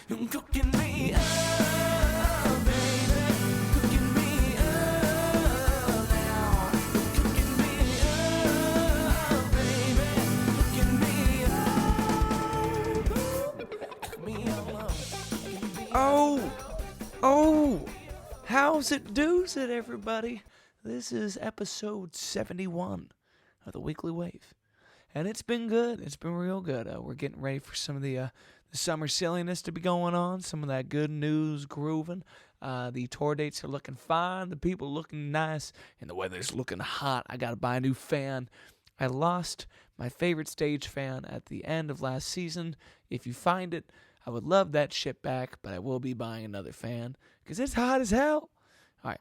Cooking me up, baby. Cooking me up now. Cooking me up, baby. Cooking me up. Cook me all up. Cooking me Oh, how's it do's it, everybody? This is episode 71 of the Weekly Wave. And it's been good. It's been real good. We're getting ready for some of the summer silliness to be going on, some of that good news grooving. The tour dates are looking fine, the people looking nice, and the weather's looking hot. I got to buy a new fan. I lost my favorite stage fan at the end of last season. If you find it, I would love that shit back, but I will be buying another fan because it's hot as hell. All right.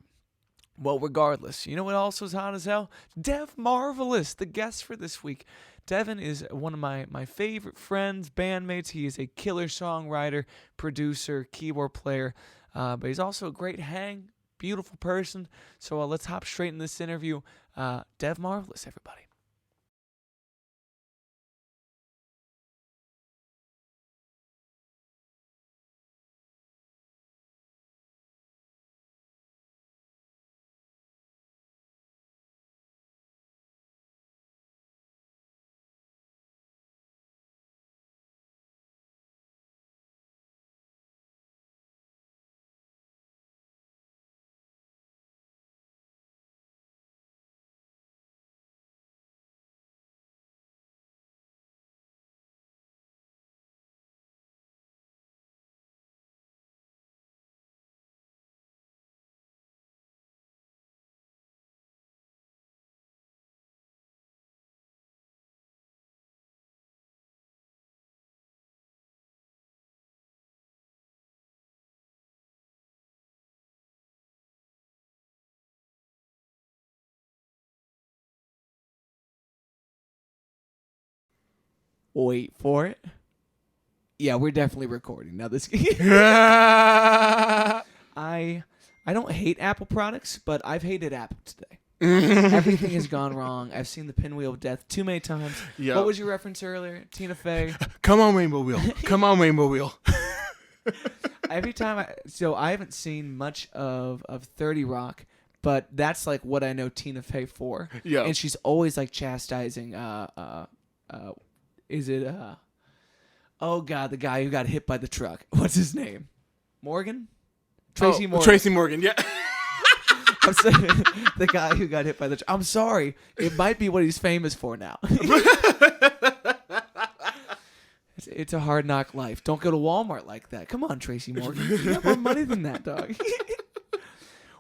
Well, regardless, you know what also is hot as hell? Dev Marvelous, the guest for this week. Devin is one of my favorite friends, bandmates. He is a killer songwriter, producer, keyboard player, but he's also a great hang, beautiful person. So let's hop straight in this interview. Dev Marvelous, everybody. Wait for it. Yeah, we're definitely recording now. This I don't hate Apple products, but I've hated Apple today. Everything has gone wrong. I've seen the pinwheel of death too many times. Yep. What was your reference earlier? Tina Fey. Come on, Rainbow Wheel. Come on, Rainbow Wheel. Every time I haven't seen much of 30 Rock, but that's like what I know Tina Fey for. Yeah. And she's always like chastising is it oh god, the guy who got hit by the truck. What's his name? Morgan? Tracy Morgan. Tracy Morgan, yeah. I'm saying the guy who got hit by the truck. I'm sorry. It might be what he's famous for now. It's a hard knock life. Don't go to Walmart like that. Come on, Tracy Morgan. You have more money than that, dog.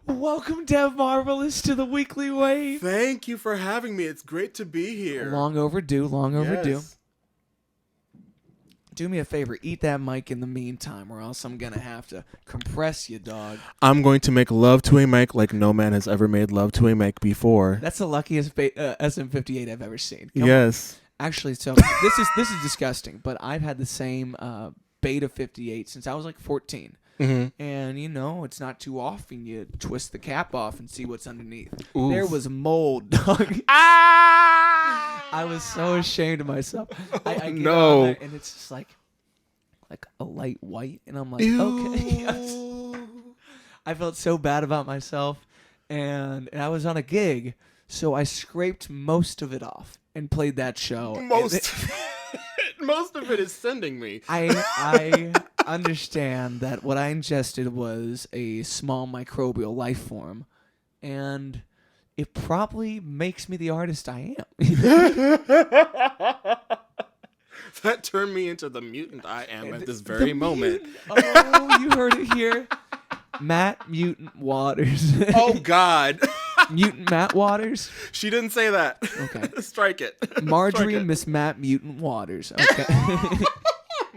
Welcome, Dev Marvelous, to the Weekly Wave. Thank you for having me. It's great to be here. Long overdue, long overdue. Yes. Do me a favor, eat that mic in the meantime, or else I'm going to have to compress you, dog. I'm going to make love to a mic like no man has ever made love to a mic before. That's the luckiest SM58 I've ever seen. Come Yes. on. Actually, so this is disgusting, but I've had the same Beta 58 since I was like 14. Mm-hmm. And, you know, it's not too often you twist the cap off and see what's underneath. Oof. There was mold, dog. I was so ashamed of myself. I get no. on there and it's just like a light white, and I'm like, okay. I felt so bad about myself, and I was on a gig, so I scraped most of it off and played that show. Most of it is sending me. I understand that what I ingested was a small microbial life form, and it probably makes me the artist I am. That turned me into the mutant I am at this very moment. Oh, you heard it here. Matt Mutant Waters. Oh, God. Mutant Matt Waters. She didn't say that. Okay. Strike it. Marjorie Strike it. Miss Matt Mutant Waters. Okay.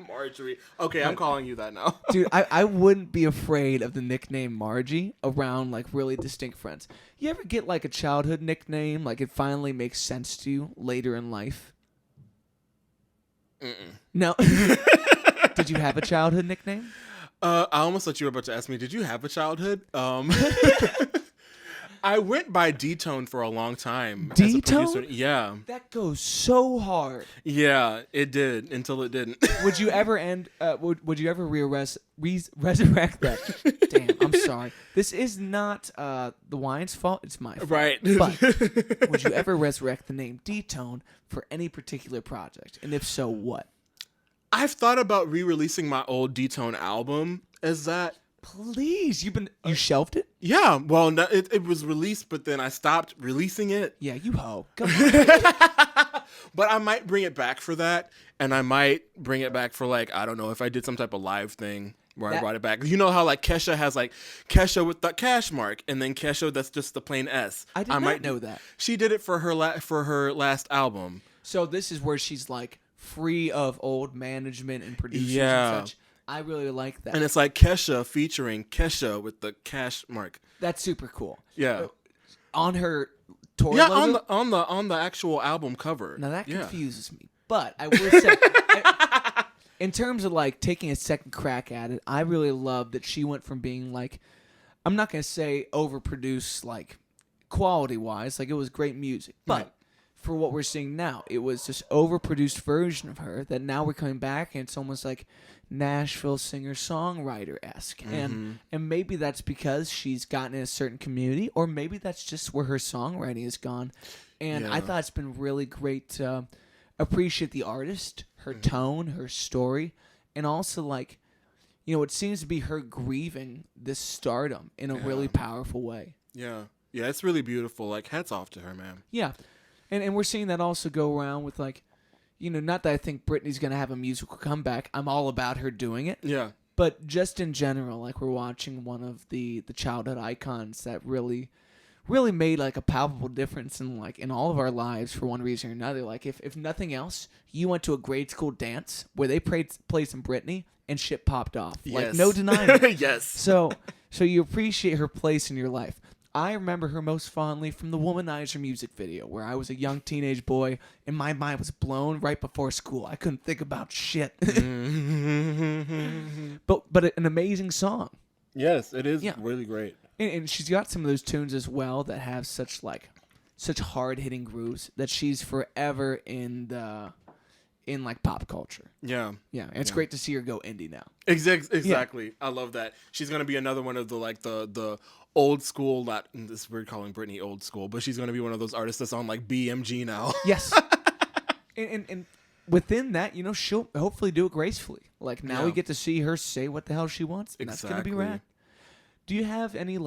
Marjorie. Okay, I'm calling you that now. Dude, I wouldn't be afraid of the nickname Margie around like really distinct friends. You ever get like a childhood nickname, like it finally makes sense to you later in life? No. Did you have a childhood nickname? I almost thought you were about to ask me, did you have a childhood? I went by D-Tone for a long time. as a D-Tone? producer. Yeah. That goes so hard. Yeah, it did until it didn't. Would you ever would you ever resurrect that? Damn, I'm sorry. This is not the wine's fault. It's my fault. Right. But would you ever resurrect the name D-Tone for any particular project? And if so, what? I've thought about re-releasing my old D-Tone album as that. Please, you shelved it? Yeah, well, no, it was released, but then I stopped releasing it. Yeah, you hoe. Come on. But I might bring it back for that, and I might bring it back for, like, I don't know, if I did some type of live thing where I brought it back. You know how, like, Kesha has, like, Kesha with the cash mark, and then Kesha that's just the plain S. I did not know that. She did it for her last album. So this is where she's, like, free of old management and producers Yeah. and such. I really like that. And it's like Kesha featuring Kesha with the cash mark. That's super cool. Yeah. On her tour Yeah, logo? on the actual album cover. Now that Yeah. confuses me. But I will say, in terms of like taking a second crack at it, I really love that she went from being like, I'm not gonna say overproduced like quality wise, like it was great music, but Right. for what we're seeing now, it was this overproduced version of her that now we're coming back and it's almost like Nashville singer-songwriter-esque. And maybe that's because she's gotten in a certain community, or maybe that's just where her songwriting has gone. And I Yeah. thought it's been really great to appreciate the artist, her tone, her story, and also like, it seems to be her grieving this stardom in a really powerful way. Yeah. Yeah, it's really beautiful. Like, hats off to her, man. Yeah. And we're seeing that also go around with like, not that I think Britney's going to have a musical comeback. I'm all about her doing it. Yeah. But just in general, like we're watching one of the childhood icons that really made like a palpable difference in all of our lives for one reason or another. Like if nothing else, you went to a grade school dance where they played some Britney and shit popped off. Like Yes. no denying it. Yes. So you appreciate her place in your life. I remember her most fondly from the Womanizer music video, where I was a young teenage boy and my mind was blown right before school. I couldn't think about shit. but an amazing song. Yes, it is Yeah. really great. And she's got some of those tunes as well that have such hard hitting grooves that she's forever in like pop culture. Yeah. Yeah, and it's great to see her go indie now. Exactly. I love that. She's gonna be another one of the old school. Not this we're calling Britney old school, but she's gonna be one of those artists that's on like BMG now. Yes. and within that, she'll hopefully do it gracefully. Like now we Yeah. get to see her say what the hell she wants, and that's gonna be Exactly. rad. Do you have any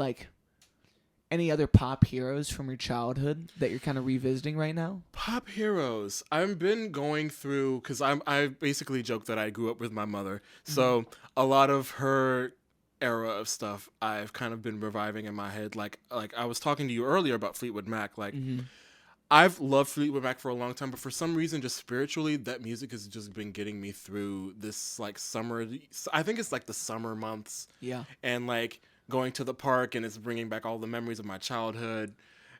other pop heroes from your childhood that you're kind of revisiting right now? Pop heroes. I've been going through because I basically joke that I grew up with my mother, so a lot of her era of stuff I've kind of been reviving in my head. Like I was talking to you earlier about Fleetwood Mac. Like I've loved Fleetwood Mac for a long time, but for some reason, just spiritually, that music has just been getting me through this like summer. I think it's like the summer months. Yeah. And like going to the park, and it's bringing back all the memories of my childhood,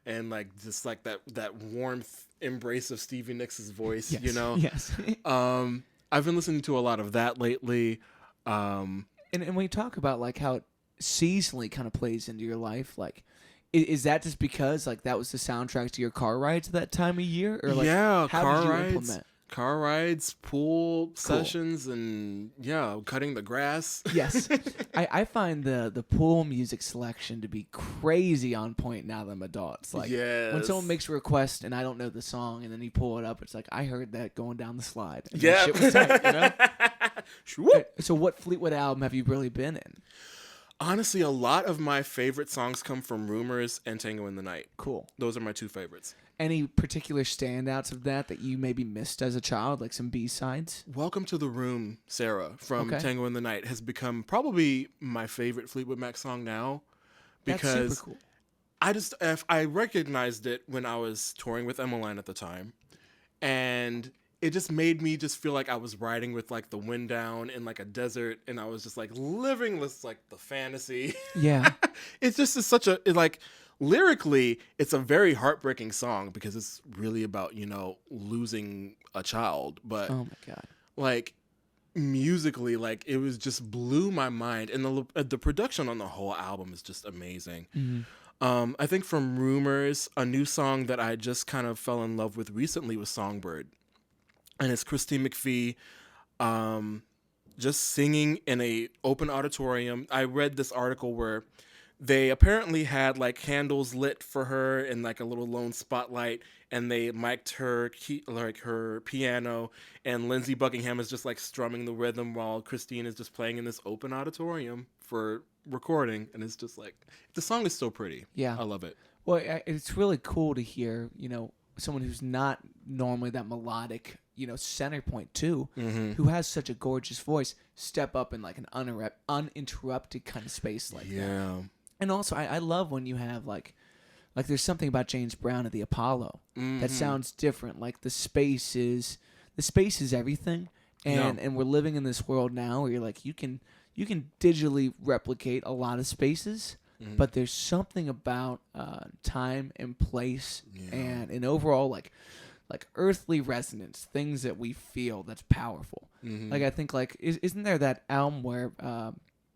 and like just like that warmth embrace of Stevie Nicks' voice. Yes. Yes. I've been listening to a lot of that lately. And when you talk about like how it seasonally kind of plays into your life, like is that just because like that was the soundtrack to your car rides at that time of year, or like yeah, how car did you rides, implement? car rides, pool sessions, and cutting the grass. Yes, I find the pool music selection to be crazy on point now that I'm adult. It's like when Yes. someone makes a request and I don't know the song, and then you pull it up, it's like I heard that going down the slide. And that Yeah. shit was tight, Swoop. So what Fleetwood album have you really been in? Honestly, a lot of my favorite songs come from Rumors and Tango in the Night. Cool. Those are my two favorites. Any particular standouts of that you maybe missed as a child, like some B-sides? Welcome to the Room, Sarah, from Okay. Tango in the Night, has become probably my favorite Fleetwood Mac song now. Because That's super cool. I recognized it when I was touring with Emmeline at the time. And it just made me just feel like I was riding with like the wind down in like a desert, and I was just like living this like the fantasy. Yeah. It's just lyrically, it's a very heartbreaking song because it's really about, losing a child. But Oh my god. like musically, like it was just blew my mind. And the production on the whole album is just amazing. I think from Rumors, a new song that I just kind of fell in love with recently was Songbird. And it's Christine McVie just singing in a open auditorium. I read this article where they apparently had like candles lit for her in like a little lone spotlight, and they mic'd her her piano, and Lindsey Buckingham is just like strumming the rhythm while Christine is just playing in this open auditorium for recording, and it's just like the song is so pretty. Yeah. I love it. Well, it's really cool to hear, someone who's not normally that melodic, center point too, who has such a gorgeous voice, step up in like an uninterrupted kind of space like that. Yeah. And also, I love when you have like there's something about James Brown at the Apollo that sounds different. Like the space is everything, and we're living in this world now where you're like you can digitally replicate a lot of spaces, but there's something about time and place and an overall like earthly resonance, things that we feel that's powerful. Like I think isn't there that album where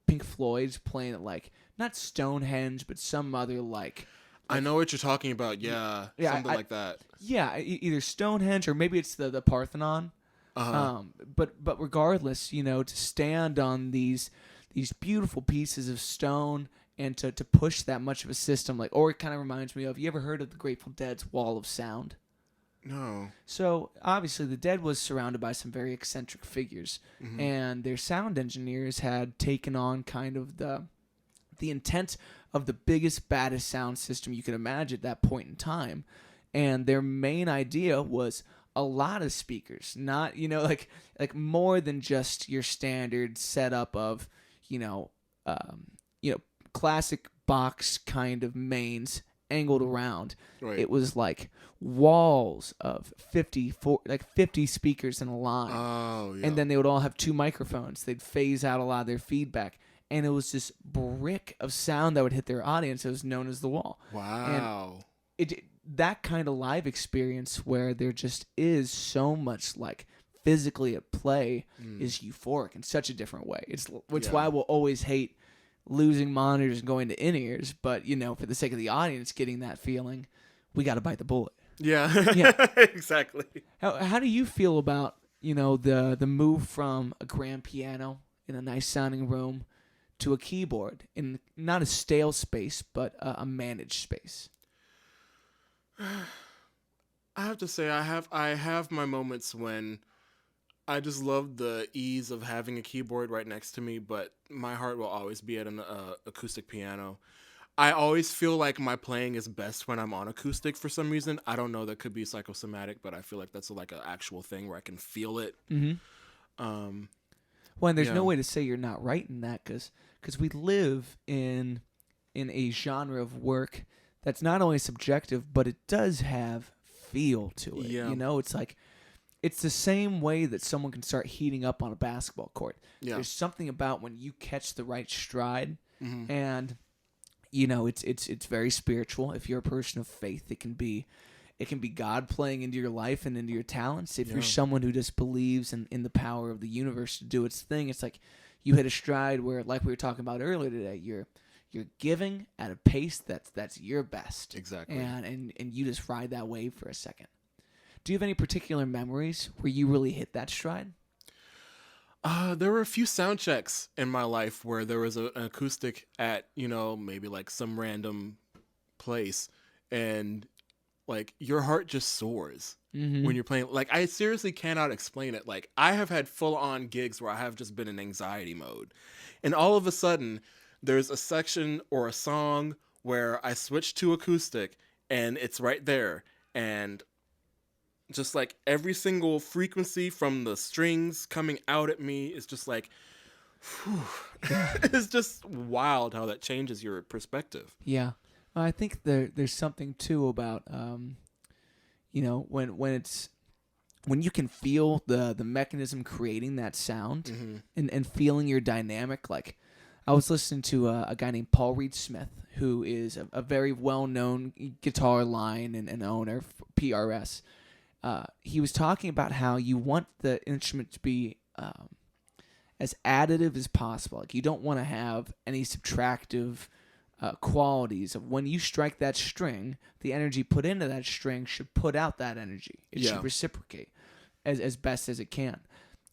Pink Floyd's playing at like not Stonehenge but some other like I know what you're talking about. Yeah, something like that. Yeah, either Stonehenge or maybe it's the Parthenon. But regardless, to stand on these beautiful pieces of stone and to push that much of a system, or it kind of reminds me of, you ever heard of the Grateful Dead's Wall of Sound? No. So obviously the Dead was surrounded by some very eccentric figures, and their sound engineers had taken on kind of the intent of the biggest, baddest sound system you could imagine at that point in time, and their main idea was a lot of speakers, not like more than just your standard setup of classic box kind of mains angled around. Right. It was like walls of 50 speakers in a line. Oh, yeah. And then they would all have two microphones. They'd phase out a lot of their feedback. And it was this brick of sound that would hit their audience. It was known as the wall. Wow. And that kind of live experience where there just is so much like physically at play is euphoric in such a different way. It's why we'll always hate losing monitors and going to in-ears, but for the sake of the audience getting that feeling, we got to bite the bullet. Yeah. Yeah. Exactly. How do you feel about the move from a grand piano in a nice sounding room to a keyboard in not a stale space but a managed space? I have to say, I have my moments when I just love the ease of having a keyboard right next to me, but my heart will always be at an acoustic piano. I always feel like my playing is best when I'm on acoustic for some reason. I don't know, that could be psychosomatic, but I feel like that's like an actual thing where I can feel it. Well, and there's no way to say you're not right in that, because we live in a genre of work that's not only subjective, but it does have feel to it. Yeah. It's like it's the same way that someone can start heating up on a basketball court. Yeah. There's something about when you catch the right stride, and it's very spiritual. If you're a person of faith, it can be God playing into your life and into your talents. If you're someone who just believes in the power of the universe to do its thing, it's like you hit a stride where, like we were talking about earlier today, you're giving at a pace that's your best. Exactly. And you just ride that wave for a second. Do you have any particular memories where you really hit that stride? There were a few sound checks in my life where there was an acoustic at, maybe like some random place, and like your heart just soars when you're playing. Like, I seriously cannot explain it. Like, I have had full on gigs where I have just been in anxiety mode, and all of a sudden there's a section or a song where I switch to acoustic and it's right there, and just like every single frequency from the strings coming out at me is just like, it's just wild how that changes your perspective. Yeah. I think there's something too about when you can feel the mechanism creating that sound and feeling your dynamic. Like, I was listening to a guy named Paul Reed Smith, who is a very well-known guitar line and owner, PRS. He was talking about how you want the instrument to be as additive as possible. Like, you don't want to have any subtractive qualities of when you strike that string, the energy put into that string should put out that energy. It should reciprocate as best as it can.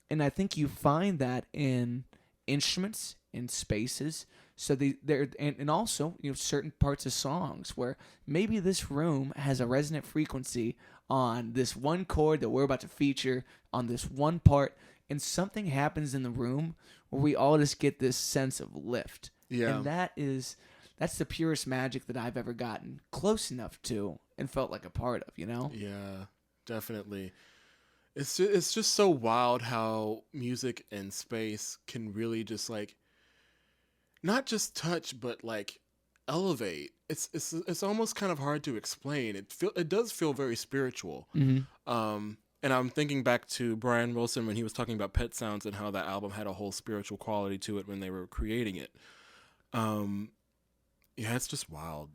And I think you find that in instruments, in spaces. So and also certain parts of songs where maybe this room has a resonant frequency on this one chord that we're about to feature on this one part, and something happens in the room where we all just get this sense of lift. Yeah. And that's the purest magic that I've ever gotten close enough to and felt like a part of, Yeah, definitely. It's just so wild how music and space can really just like not just touch but like elevate. It's almost kind of hard to explain. It does feel very spiritual. Mm-hmm. And I'm thinking back to Brian Wilson when he was talking about Pet Sounds and how that album had a whole spiritual quality to it when they were creating it. Yeah, it's just wild.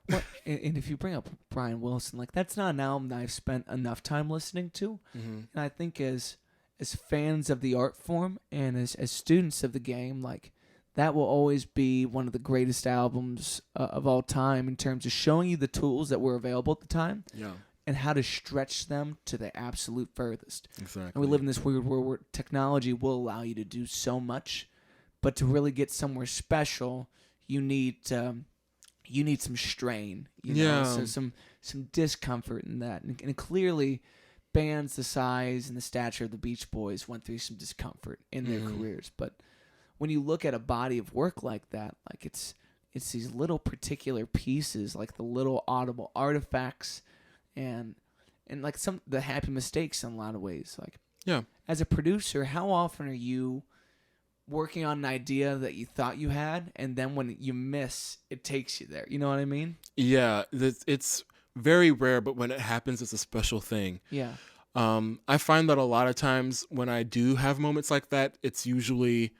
Well, and if you bring up Brian Wilson, like that's not an album that I've spent enough time listening to. Mm-hmm. And I think as fans of the art form and as students of the game, like that will always be one of the greatest albums of all time in terms of showing you the tools that were available at the time. Yeah. And how to stretch them to the absolute furthest. Exactly. And we live in this weird world where technology will allow you to do so much, but to really get somewhere special, you need some strain, know, so some discomfort in that, and clearly, bands the size and the stature of the Beach Boys went through some discomfort in their careers. But when you look at a body of work like that, like it's these little particular pieces, like the little audible artifacts, and like the happy mistakes in a lot of ways. Like, yeah, as a producer, how often are you working on an idea that you thought you had, and then when you miss, it takes you there? You know what I mean? Yeah, it's very rare, but when it happens, it's a special thing. Yeah. I find that a lot of times when I do have moments like that, it's usually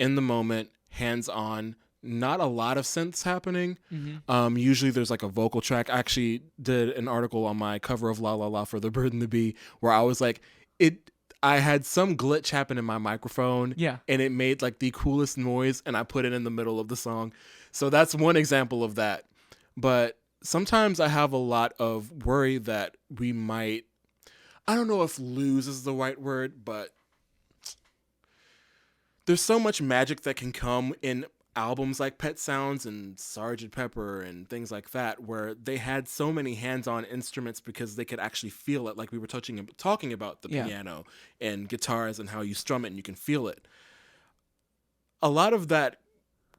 in the moment, hands-on, not a lot of synths happening. Mm-hmm. Usually there's like a vocal track. I actually did an article on my cover of La La La for The Bird and the Bee where I was like, I had some glitch happen in my microphone, and it made like the coolest noise, and I put it in the middle of the song. So that's one example of that. But sometimes I have a lot of worry that we might, I don't know if lose is the right word, but there's so much magic that can come in albums like Pet Sounds and Sgt. Pepper and things like that, where they had so many hands-on instruments because they could actually feel it, like we were talking about the piano and guitars and how you strum it and you can feel it. A lot of that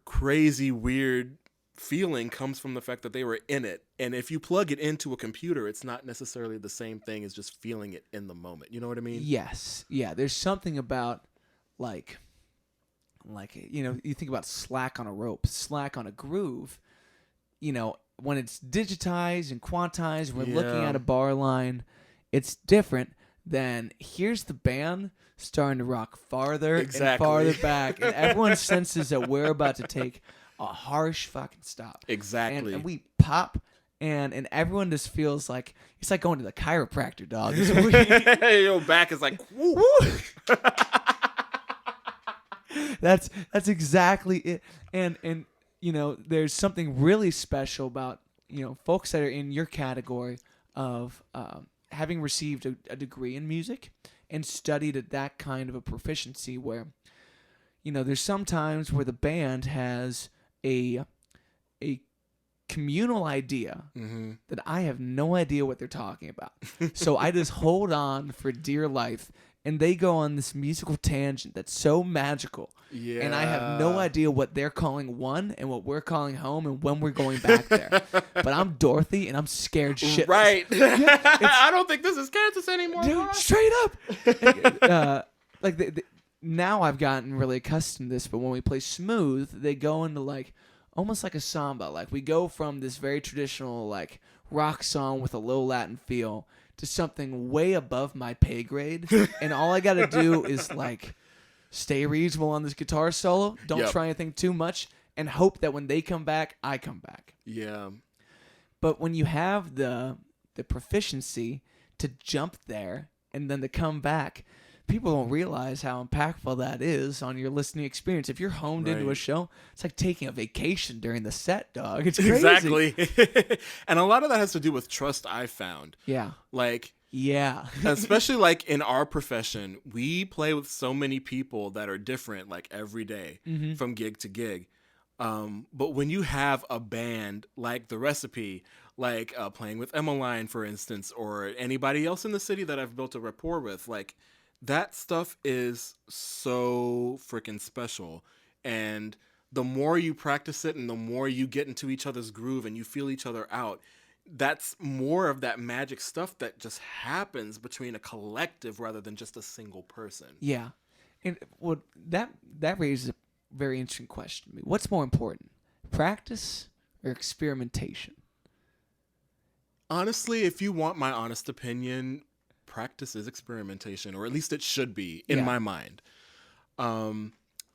crazy, weird feeling comes from the fact that they were in it. And if you plug it into a computer, it's not necessarily the same thing as just feeling it in the moment. You know what I mean? Yes. Yeah, there's something about like you think about slack on a rope, slack on a groove, when it's digitized and quantized, we're looking at a bar line, it's different than here's the band starting to rock farther and farther back, and everyone senses that we're about to take a harsh fucking stop. Exactly. And we pop, and everyone just feels like it's like going to the chiropractor, dog. Your back is like, woo. That's exactly it. And there's something really special about folks that are in your category of having received a degree in music and studied at that kind of a proficiency where there's some times where the band has a communal idea that I have no idea what they're talking about. So I just hold on for dear life, and they go on this musical tangent that's so magical. Yeah. And I have no idea what they're calling one and what we're calling home and when we're going back there. But I'm Dorothy, and I'm scared shit. Right. I don't think this is Kansas anymore. Dude, straight up. Now I've gotten really accustomed to this, but when we play smooth, they go into like almost like a samba. Like we go from this very traditional like rock song with a low Latin feel to something way above my pay grade, and all I got to do is like stay reasonable on this guitar solo, don't try anything too much, and hope that when they come back, I come back. Yeah. But when you have the proficiency to jump there and then to come back, people don't realize how impactful that is on your listening experience. If you're honed into a Right. show, it's like taking a vacation during the set, dog. It's crazy. Exactly. And a lot of that has to do with trust, I found. Yeah. Like, Yeah. especially like in our profession, we play with so many people that are different, like every day from gig to gig. But when you have a band like The Recipe, like playing with Emmeline, for instance, or anybody else in the city that I've built a rapport with, like that stuff is so freaking special. And the more you practice it and the more you get into each other's groove and you feel each other out, that's more of that magic stuff that just happens between a collective rather than just a single person. Yeah. And well, that raises a very interesting question to me. What's more important, practice or experimentation? Honestly, if you want my honest opinion, practice is experimentation, or at least it should be in my mind.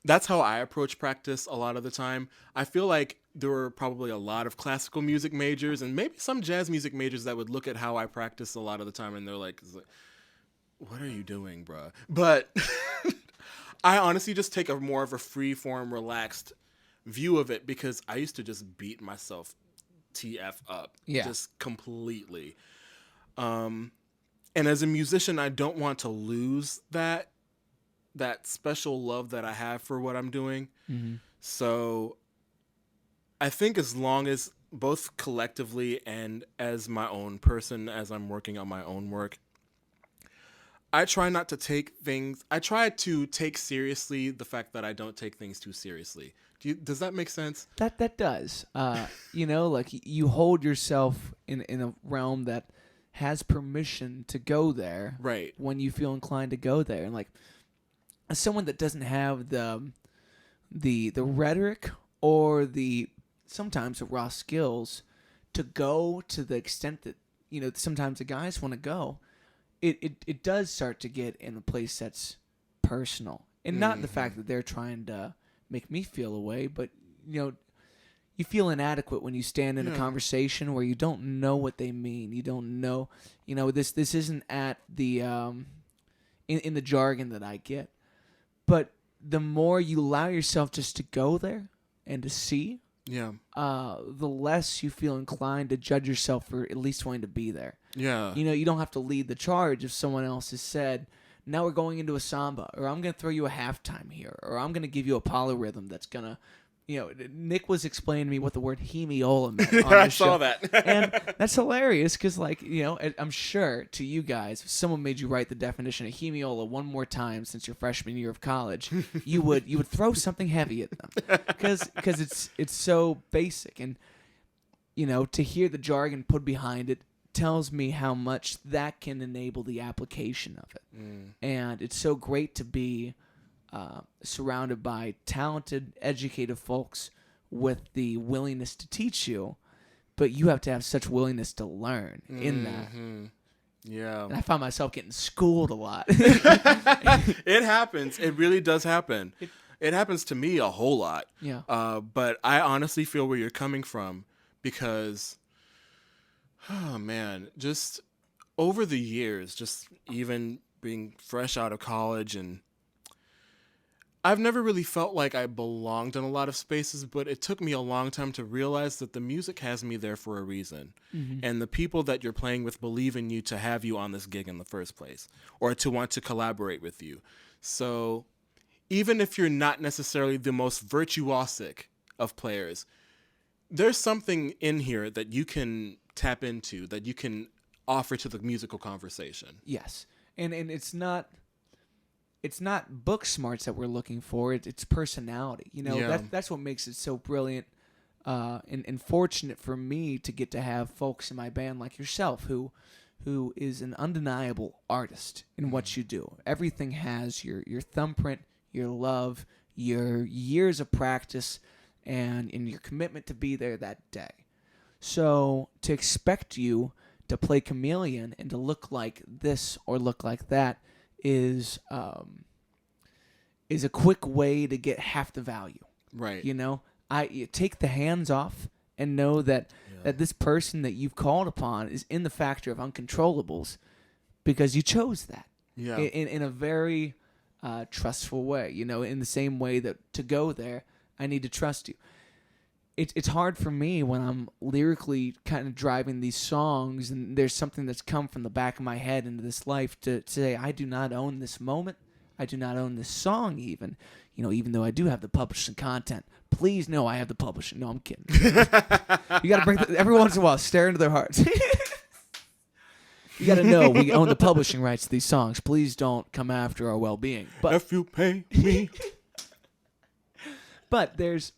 That's how I approach practice a lot of the time. I feel like there were probably a lot of classical music majors and maybe some jazz music majors that would look at how I practice a lot of the time and they're like, what are you doing, bruh? But I honestly just take a more of a free form, relaxed view of it because I used to just beat myself TF up. Yeah. Just completely. And as a musician, I don't want to lose that special love that I have for what I'm doing. So I think as long as both collectively and as my own person, as I'm working on my own work, I try not to take things, I try to take seriously the fact that I don't take things too seriously. Does that make sense? That does. Like you hold yourself in a realm that has permission to go there. Right. When you feel inclined to go there. And like as someone that doesn't have the rhetoric or the sometimes the raw skills to go to the extent that sometimes the guys want to go, it does start to get in a place that's personal, and not the fact that they're trying to make me feel away, but you feel inadequate when you stand in a conversation where you don't know what they mean. You don't know, this isn't at the in the jargon that I get. But the more you allow yourself just to go there and to see, the less you feel inclined to judge yourself for at least wanting to be there. Yeah. You don't have to lead the charge if someone else has said, now we're going into a samba, or I'm going to throw you a halftime here, or I'm going to give you a polyrhythm that's going to, Nick was explaining to me what the word hemiola meant on I the saw show. that. And that's hilarious because, I'm sure to you guys, if someone made you write the definition of hemiola one more time since your freshman year of college, you would throw something heavy at them because it's so basic. And, to hear the jargon put behind it tells me how much that can enable the application of it. And it's so great to be surrounded by talented, educated folks with the willingness to teach you, but you have to have such willingness to learn in that. Yeah. And I find myself getting schooled a lot. It happens. It really does happen. It happens to me a whole lot. Yeah. But I honestly feel where you're coming from because, oh man, just over the years, just even being fresh out of college, and I've never really felt like I belonged in a lot of spaces, but it took me a long time to realize that the music has me there for a reason. And the people that you're playing with believe in you to have you on this gig in the first place, or to want to collaborate with you. So even if you're not necessarily the most virtuosic of players, there's something in here that you can tap into, that you can offer to the musical conversation. Yes. And it's not book smarts that we're looking for. It's personality. That's what makes it so brilliant and fortunate for me to get to have folks in my band like yourself who is an undeniable artist in what you do. Everything has your thumbprint, your love, your years of practice, and your commitment to be there that day. So to expect you to play chameleon and to look like this or look like that is a quick way to get half the value. Right. You take the hands off and know that this person that you've called upon is in the factor of uncontrollables because you chose that. Yeah. in a very trustful way. You know, in the same way that to go there, I need to trust you. It's hard for me when I'm lyrically kind of driving these songs and there's something that's come from the back of my head into this life to say I do not own this moment. I do not own this song even. You know, even though I do have the publishing content. Please know I have the publishing. No, I'm kidding. You got to bring every once in a while, stare into their hearts. You got to know we own the publishing rights to these songs. Please don't come after our well-being. But if you pay me. But there's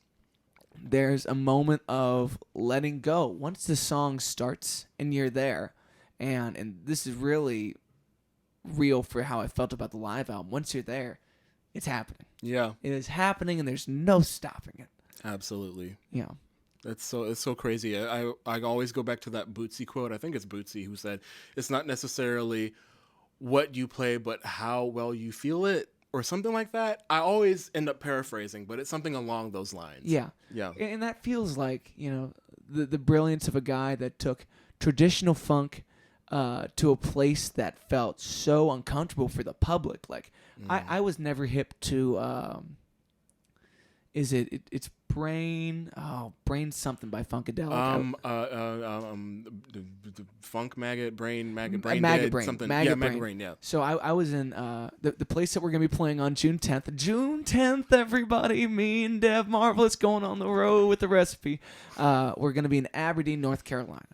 a moment of letting go once the song starts and you're there, and this is really real for how I felt about the live album. Once you're there, it's happening. Yeah, it is happening, and there's no stopping it. Absolutely. Yeah, it's so crazy. I always go back to that Bootsy quote. I think it's Bootsy who said, "It's not necessarily what you play, but how well you feel it." Or something like that. I always end up paraphrasing, but it's something along those lines. Yeah. Yeah. And that feels like, you know, the brilliance of a guy that took traditional funk to a place that felt so uncomfortable for the public. Like, I was never hip to, it's Brain something by Funkadelic. The Funk Maggot Brain Maggot Brain Maggot Dead, Brain something. Maggot Maggot Brain. Brain. Yeah. So I was in the place that we're gonna be playing on June 10th. June 10th, everybody. Me and Dev Marvelous going on the road with the recipe. We're gonna be in Aberdeen, North Carolina.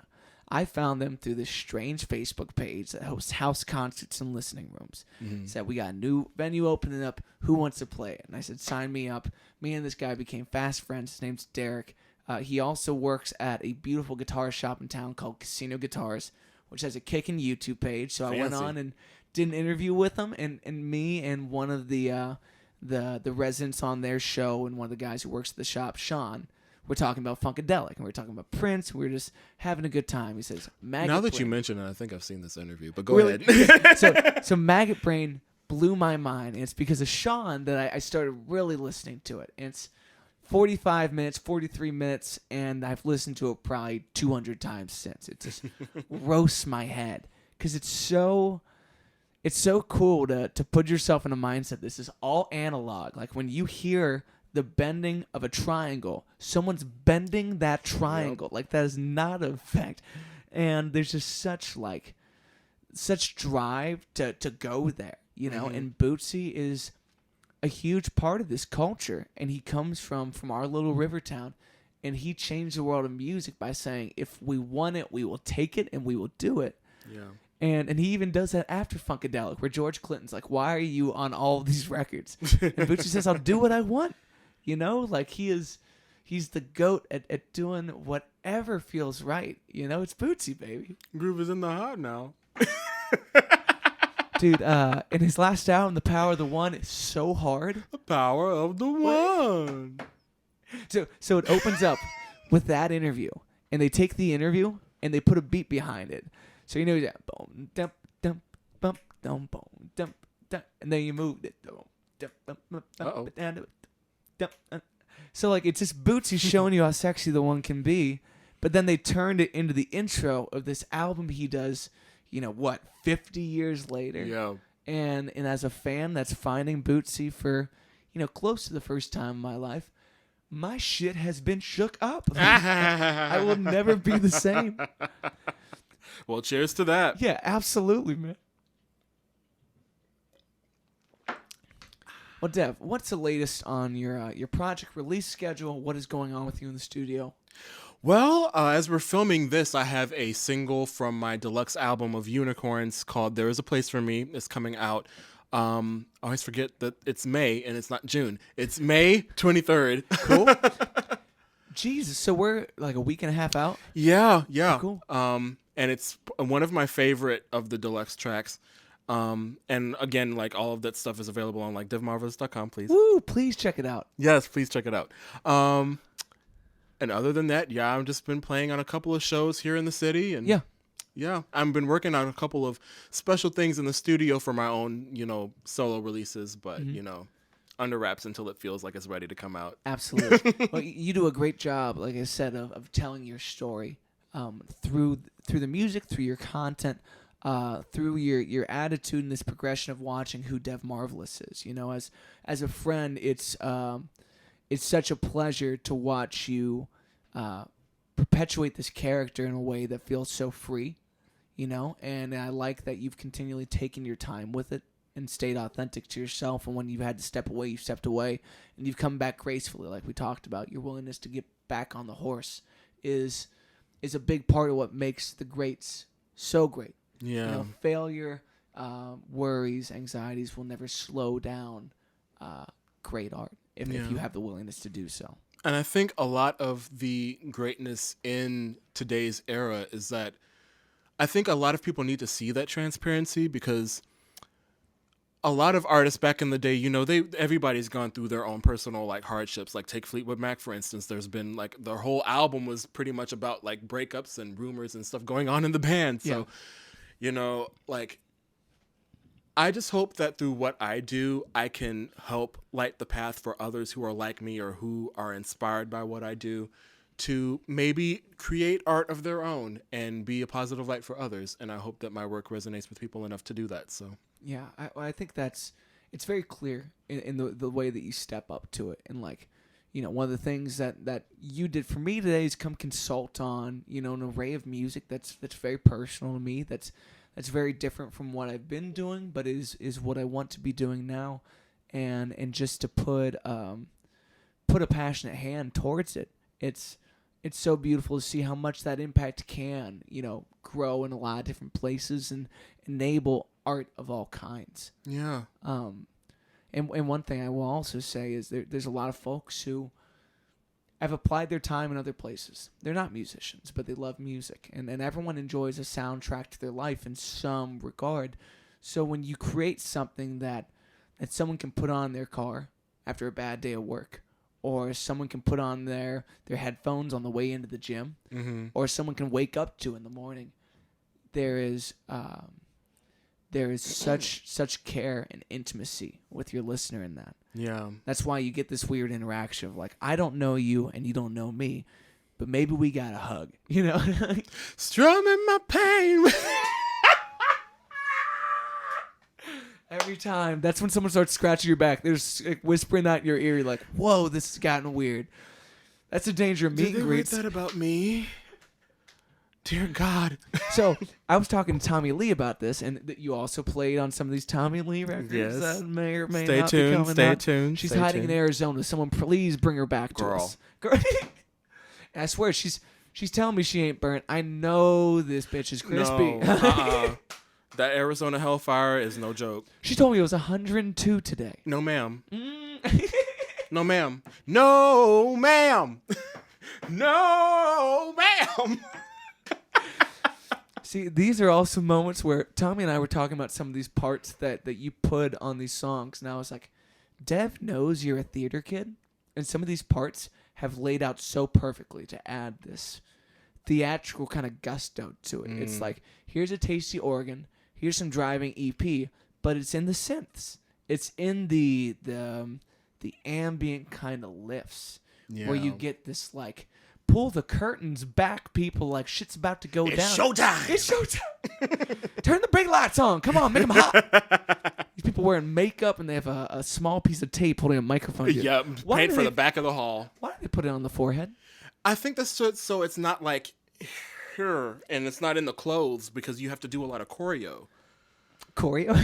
I found them through this strange Facebook page that hosts house concerts and listening rooms. Said, we got a new venue opening up. Who wants to play it? And I said, sign me up. Me and this guy became fast friends. His name's Derek. He also works at a beautiful guitar shop in town called Casino Guitars, which has a kicking YouTube page. So I went on and did an interview with him, and me and one of the residents on their show and one of the guys who works at the shop, Sean, we're talking about Funkadelic, and we're talking about Prince. We're just having a good time. He says, Maggot Now that Brain. you mention it, I think I've seen this interview, but go Really? ahead. So Maggot Brain blew my mind, and it's because of Sean that I started really listening to it. And it's 45 minutes, 43 minutes, and I've listened to it probably 200 times since. It just roasts my head because it's so cool to put yourself in a mindset. This is all analog. Like when you hear the bending of a triangle, someone's bending that triangle. Yep. Like that is not a fact. And there's just such drive to go there, you know. And Bootsy is a huge part of this culture, and he comes from our little river town, and he changed the world of music by saying, if we want it, we will take it and we will do it. Yeah. And he even does that after Funkadelic, where George Clinton's like, why are you on all of these records? And Bootsy says, I'll do what I want. You know, like he's the GOAT at doing whatever feels right. You know, it's Bootsy, baby. Groove is in the heart now. Dude, in his last album, The Power of the One is so hard. The Power of the One. So it opens up with that interview, and they take the interview and they put a beat behind it. So you know that boom, dump, dump, bump, dump, boom, dump, dump, and then you moved it. So like it's just Bootsy showing you how sexy the one can be, but then they turned it into the intro of this album he does, 50 years later. Yeah. And as a fan that's finding Bootsy for, close to the first time in my life, my shit has been shook up. I will never be the same. Well, cheers to that. Yeah, absolutely, man. Well, Dev, what's the latest on your project release schedule? What is going on with you in the studio? Well, as we're filming this, I have a single from my deluxe album of Unicorns called There Is a Place for Me. It's coming out. I always forget that it's May, and it's not June. It's May 23rd. Cool. Jesus, so we're like a week and a half out? Yeah. Oh, cool. And it's one of my favorite of the deluxe tracks. And again, like all of that stuff is available on like devmarvelous.com, please. Woo, please check it out. Yes, please check it out. And other than that, yeah, I've just been playing on a couple of shows here in the city, and yeah, I've been working on a couple of special things in the studio for my own, solo releases, but under wraps until it feels like it's ready to come out. Absolutely. Well, you do a great job, like I said, of telling your story through the music, through your content. through your attitude and this progression of watching who Dev Marvelous is. As a friend, it's such a pleasure to watch you perpetuate this character in a way that feels so free, and I like that you've continually taken your time with it and stayed authentic to yourself, and when you've had to step away, you've stepped away, and you've come back gracefully, like we talked about. Your willingness to get back on the horse is a big part of what makes the greats so great. Yeah. Failure, worries, anxieties will never slow down great art if you have the willingness to do so. And I think a lot of the greatness in today's era is that I think a lot of people need to see that transparency, because a lot of artists back in the day, everybody's gone through their own personal hardships. Like take Fleetwood Mac, for instance. There's been their whole album was pretty much about breakups and rumors and stuff going on in the band. So, I just hope that through what I do, I can help light the path for others who are like me or who are inspired by what I do to maybe create art of their own and be a positive light for others. And I hope that my work resonates with people enough to do that. So. Yeah, I think it's very clear in the way that you step up to it. And one of the things that you did for me today is come consult on, an array of music that's very personal to me. That's very different from what I've been doing, but is what I want to be doing now. And just to put a passionate hand towards it. It's so beautiful to see how much that impact can, grow in a lot of different places and enable art of all kinds. Yeah. And one thing I will also say is there's a lot of folks who have applied their time in other places. They're not musicians, but they love music. And everyone enjoys a soundtrack to their life in some regard. So when you create something that someone can put on their car after a bad day of work, or someone can put on their headphones on the way into the gym, mm-hmm. or someone can wake up to in the morning, there is such care and intimacy with your listener in that. Yeah. That's why you get this weird interaction of I don't know you and you don't know me, but maybe we got a hug, Strumming my pain. Every time. That's when someone starts scratching your back. They're just whispering that in your ear. You're like, whoa, this has gotten weird. That's the danger of meet and greets. Did they write that about me? Dear God. So I was talking to Tommy Lee about this, and you also played on some of these Tommy Lee records. Yes. That may or may Stay not tuned. be coming Stay out. tuned. She's stay hiding tuned. in Arizona. Someone please bring her back to us. Girl. And I swear, she's telling me she ain't burnt. I know this bitch is crispy. No, that Arizona hellfire is no joke. She told me it was 102 today. No, ma'am. No, ma'am. No, ma'am. No, ma'am. See, these are also moments where Tommy and I were talking about some of these parts that you put on these songs. And I was like, Dev knows you're a theater kid. And some of these parts have laid out so perfectly to add this theatrical kind of gusto to it. It's like, here's a tasty organ. Here's some driving EP. But it's in the synths. It's in the ambient kind of lifts. Yeah. Where you get this pull the curtains back, people, shit's about to go down. Showtime. It's showtime. Turn the brake lights on. Come on, make them hot. These people wearing makeup and they have a small piece of tape holding a microphone. Yeah, paint for the back of the hall. Why do they put it on the forehead? I think that's so it's not here and it's not in the clothes because you have to do a lot of choreo. Choreo?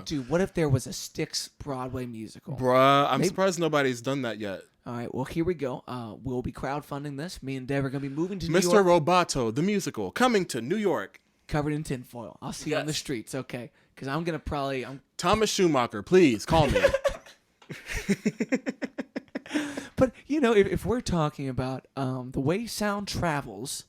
Dude, what if there was a Styx Broadway musical? Bruh, I'm surprised nobody's done that yet. All right, well, here we go. We'll be crowdfunding this. Me and Dev are going to be moving to New Mr. York. Roboto, the musical, coming to New York. Covered in tinfoil. I'll see you on the streets, okay? Because I'm going to probably... Thomas Schumacher, please, call me. But, if we're talking about the way sound travels...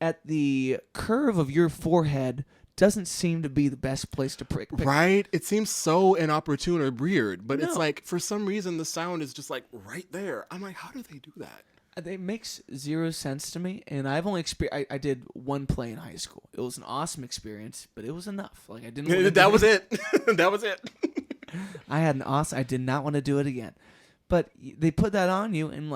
at the curve of your forehead doesn't seem to be the best place to pick. Right? It seems so inopportune or weird, but it's for some reason the sound is just right there. I'm like, how do they do that? It makes zero sense to me, and I've only I did one play in high school. It was an awesome experience, but it was enough. I didn't. That was it. That was it. I did not want to do it again, but they put that on you, and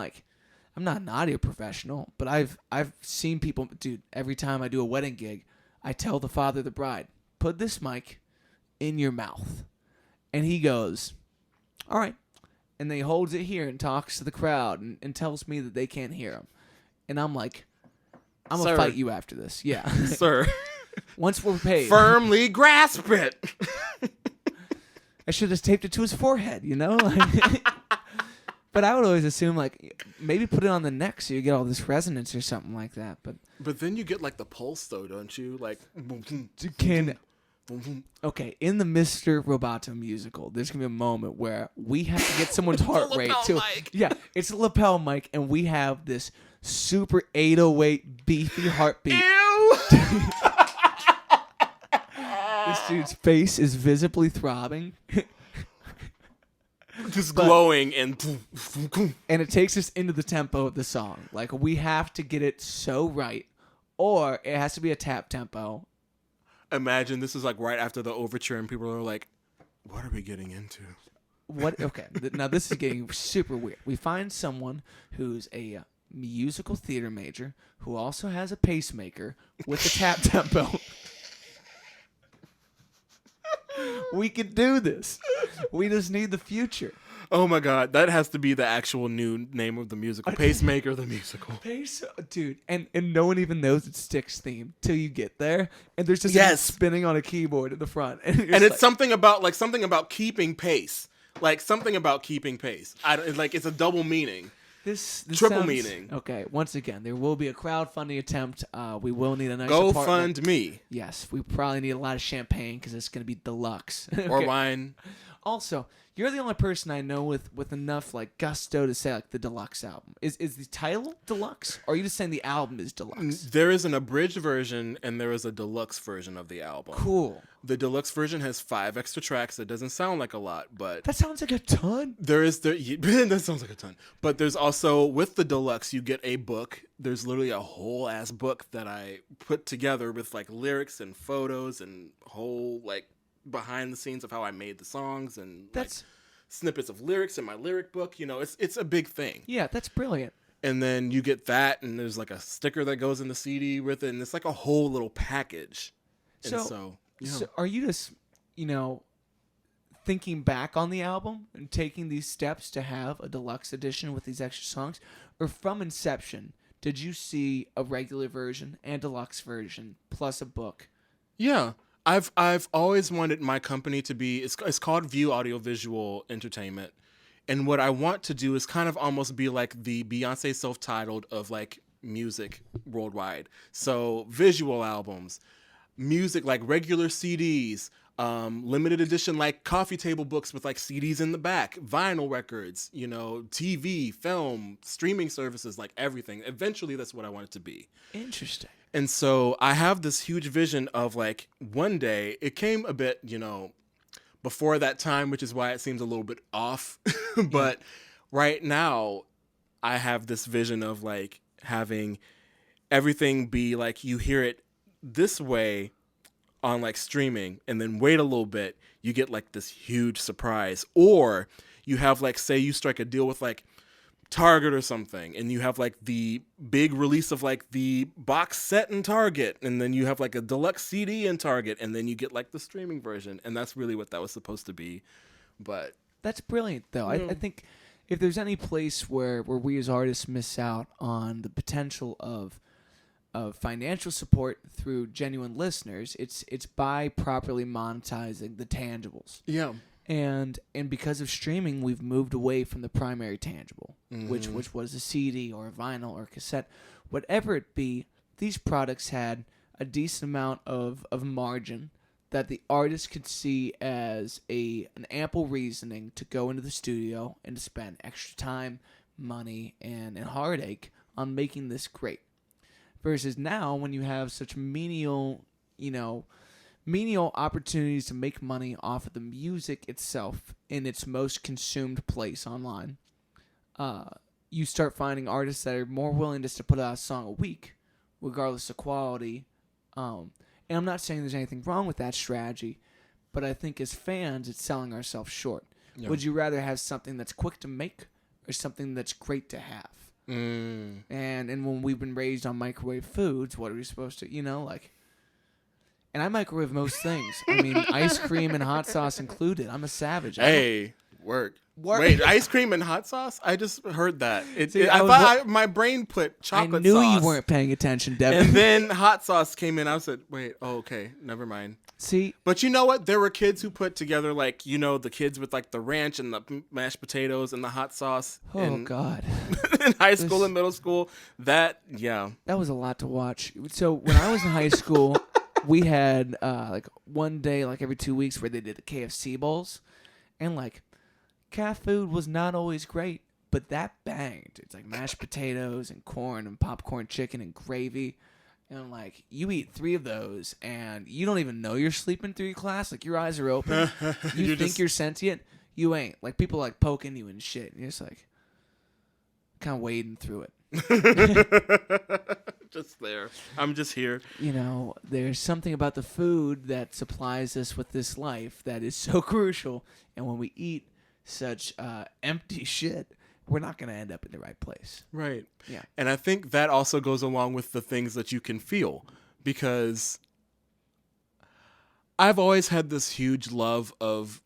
I'm not an audio professional, but I've seen people, dude, every time I do a wedding gig, I tell the father of the bride, put this mic in your mouth. And he goes, all right. And then he holds it here and talks to the crowd and tells me that they can't hear him. And I'm like, I'm going to fight you after this. Yeah. Sir. Once we're paid. Firmly grasp it. I should have taped it to his forehead, you know? But I would always assume, like, maybe put it on the neck so you get all this resonance or something like that. But then you get, like, the pulse, though, don't you? Like, okay, in the Mr. Roboto musical, there's going to be a moment where we have to get someone's heart rate to... mic. Yeah, it's a lapel mic, and we have this super 808 beefy heartbeat. Ew! This dude's face is visibly throbbing. Just glowing and it takes us into the tempo of the song. Like, we have to get it so right, or it has to be a tap tempo. Imagine this is like right after the overture and people are like, what are we getting into? What? Okay, now this is getting super weird. We find someone who's a musical theater major who also has a pacemaker with a tap tempo. We could do this. We just need the future. Oh my God, that has to be the actual new name of the musical. Pacemaker the musical. Dude, and no one even knows it's Styx theme till you get there, and there's just Yes. spinning on a keyboard at the front, And it's something about keeping pace. Like something about keeping pace. It's a double meaning. This triple sounds, meaning. Okay, once again, there will be a crowdfunding attempt. We will need a nice Go apartment. fund me. Yes, we probably need a lot of champagne because it's going to be deluxe. Or Okay. wine. Also, you're the only person I know with enough like gusto to say like the deluxe album. Is the title deluxe? Or are you just saying the album is deluxe? There is an abridged version and there is a deluxe version of the album. Cool. The deluxe version has 5 extra tracks. It doesn't sound like a lot, but That sounds like a ton. that sounds like a ton. But there's also, with the deluxe, you get a book. There's literally a whole ass book that I put together with like lyrics and photos and whole like behind the scenes of how I made the songs and That's like, snippets of lyrics in my lyric book. You know, it's a big thing. Yeah, that's brilliant. And then you get that, and there's like a sticker that goes in the CD with it, and it's like a whole little package. And so are you just, thinking back on the album and taking these steps to have a deluxe edition with these extra songs? Or from inception, did you see a regular version and deluxe version plus a book? Yeah. I've always wanted my company to be, it's called View Audiovisual Entertainment. And what I want to do is kind of almost be like the Beyonce self-titled of like music worldwide. So visual albums, music like regular CDs, limited edition like coffee table books with like CDs in the back, vinyl records, TV, film, streaming services, like everything. Eventually that's what I want it to be. Interesting. And so I have this huge vision of like one day, it came a bit, before that time, which is why it seems a little bit off. But right now I have this vision of like having everything be like you hear it this way on like streaming, and then wait a little bit, you get like this huge surprise. Or you have like, say you strike a deal with like Target or something, and you have like the big release of like the box set in Target, and then you have like a deluxe CD in Target, and then you get like the streaming version. And that's really what that was supposed to be. But that's brilliant, though. I think if there's any place where we as artists miss out on the potential of financial support through genuine listeners, it's by properly monetizing the tangibles. yeah. And because of streaming, we've moved away from the primary tangible, Mm-hmm. which was a CD or a vinyl or a cassette. Whatever it be, these products had a decent amount of margin that the artist could see as an ample reasoning to go into the studio and to spend extra time, money, and heartache on making this great. Versus now, when you have such menial opportunities to make money off of the music itself in its most consumed place online, you start finding artists that are more willing just to put out a song a week, regardless of quality. And I'm not saying there's anything wrong with that strategy, but I think as fans, it's selling ourselves short. Yeah. Would you rather have something that's quick to make or something that's great to have? And when we've been raised on microwave foods, what are we supposed to, And I microwave most things. I mean, ice cream and hot sauce included. I'm a savage. Hey, work. Wait, ice cream and hot sauce? I just heard that. My brain put chocolate sauce. I knew you weren't paying attention, Devin. And then hot sauce came in. I said, wait, okay, never mind. See? But you know what? There were kids who put together, the kids with, the ranch and the mashed potatoes and the hot sauce. God. In high school and middle school. That was a lot to watch. So when I was in high school, we had, one day, every 2 weeks where they did the KFC bowls. And, cat food was not always great, but that banged. It's mashed potatoes and corn and popcorn chicken and gravy. And you eat 3 of those and you don't even know you're sleeping through your class. Your eyes are open. You think you're sentient. You ain't. People poking you and shit. And you're just kind of wading through it. Just there. I'm just here. There's something about the food that supplies us with this life that is so crucial. And when we eat such empty shit, we're not going to end up in the right place. Right. Yeah. And I think that also goes along with the things that you can feel, because I've always had this huge love of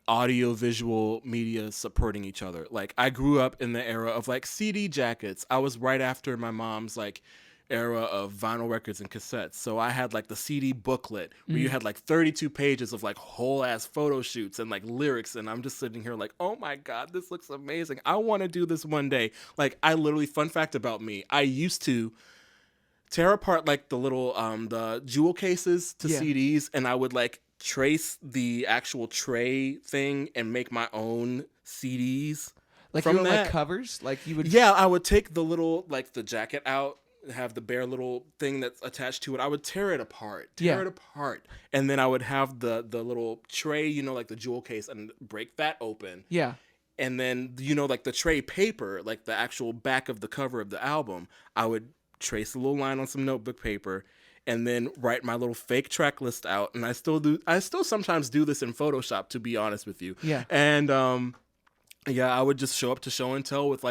audio visual media supporting each other. I grew up in the era of CD jackets. I was right after my mom's era of vinyl records and cassettes. So I had the CD booklet where you had 32 pages of whole ass photo shoots and lyrics. And I'm just sitting here oh my God, this looks amazing. I want to do this one day. I literally, fun fact about me, I used to tear apart the little, the jewel cases to CDs. And I would trace the actual tray thing and make my own CDs. From that. Covers? you would. Yeah, I would take the little, the jacket out, have the bare little thing that's attached to it. I would tear it apart, and then I would have the little tray, the jewel case, and break that open. Yeah. And then the tray paper, the actual back of the cover of the album, I would trace a little line on some notebook paper, and then write my little fake track list out. And I still sometimes do this in Photoshop, to be honest with you. Yeah. And I would just show up to show and tell with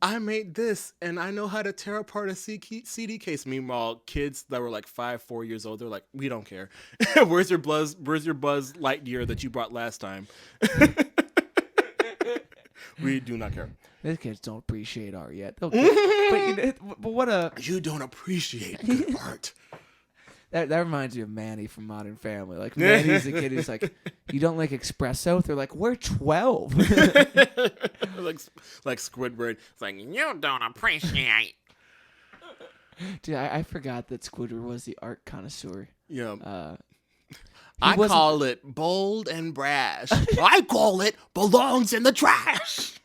I made this, and I know how to tear apart a CD case. Meanwhile, kids that were 4 years old, they're we don't care. Where's your Buzz Lightyear that you brought last time? We do not care. These kids don't appreciate art yet. But what a... You don't appreciate good art. That reminds me of Manny from Modern Family. Manny's the kid who's you don't like espresso? They're we're 12. like Squidward. It's you don't appreciate. Dude, I forgot that Squidward was the art connoisseur. Yeah. I call it bold and brash. I call it belongs in the trash.